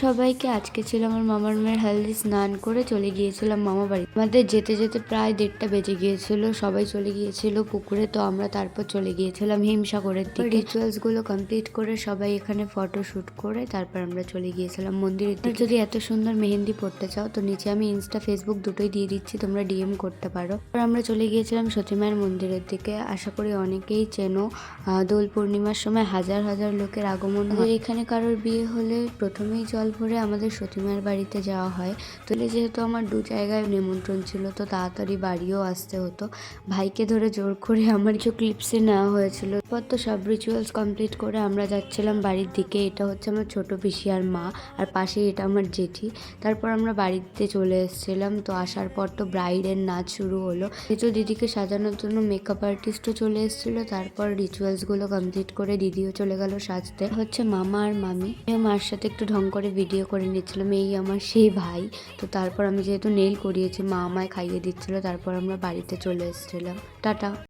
সবাইকে আজকে ছিল আমার মামার মেয়ের হেলদি, স্নান করে চলে গিয়েছিলাম মামা বাড়ি। আমাদের যেতে যেতে প্রায় 1:30টা বেজে গিয়েছিল। সবাই চলে গিয়েছিল পুকুরে, তো আমরা তারপর চলে গিয়েছিলাম হিমসাগরের দিকে। রিচুয়ালস গুলো কমপ্লিট করে সবাই এখানে ফটো শুট করে তারপর আমরা চলে গিয়েছিলাম মন্দিরের দিকে। যদি এত সুন্দর মেহেন্দি পড়তে চাও তো নিচে আমি ইনস্টা ফেসবুক দুটোই দিয়ে দিচ্ছি, তোমরা ডিএম করতে পারো। আমরা চলে গিয়েছিলাম সতী মায়ের মন্দিরের দিকে। আশা করি অনেকেই চেনো, দোল পূর্ণিমার সময় হাজার হাজার লোকের আগমন হয়। এখানে কারোর বিয়ে হলে প্রথমেই জল ভরে আমাদের সতী মায়ের বাড়িতে যাওয়া হয়। তো যেহেতু আমার 2 জায়গায় নিমন্ত্রণ ছিল তো তাড়াতাড়ি বাড়িও আসতে হতো। ভাইকে ধরে জোর করে আমার কিছু ক্লিপসে নেওয়া হয়েছিল। এরপর তো সব রিচুয়ালস কমপ্লিট করে আমরা যাচ্ছিলাম বাড়ির দিকে। এটা হচ্ছে আমার ছোট পিসি আর মা, আর পাশেই এটা আমার জেঠি। তারপর আমরা বাড়িতে চলে এসেছিলাম। তো আসার পর তো ব্রাইডের নাচ শুরু হলো। যেহেতু দিদিকে সাজানোর জন্য মেকআপ আর্টিস্টও চলে এসেছিলো। তারপর রিচুয়ালসগুলো কমপ্লিট করে দিদিও চলে গেল সাজতে। হচ্ছে মামা আর মামি। মার সাথে একটু ঢং করে ভিডিও করে নিচ্ছিলাম। এই আমার সেই ভাই। তো তারপর আমি যেহেতু নেইল করিয়েছি, মা আমায় খাইয়ে দিচ্ছিল। তারপর আমরা বাড়িতে চলে এসেছিলাম। টাটা।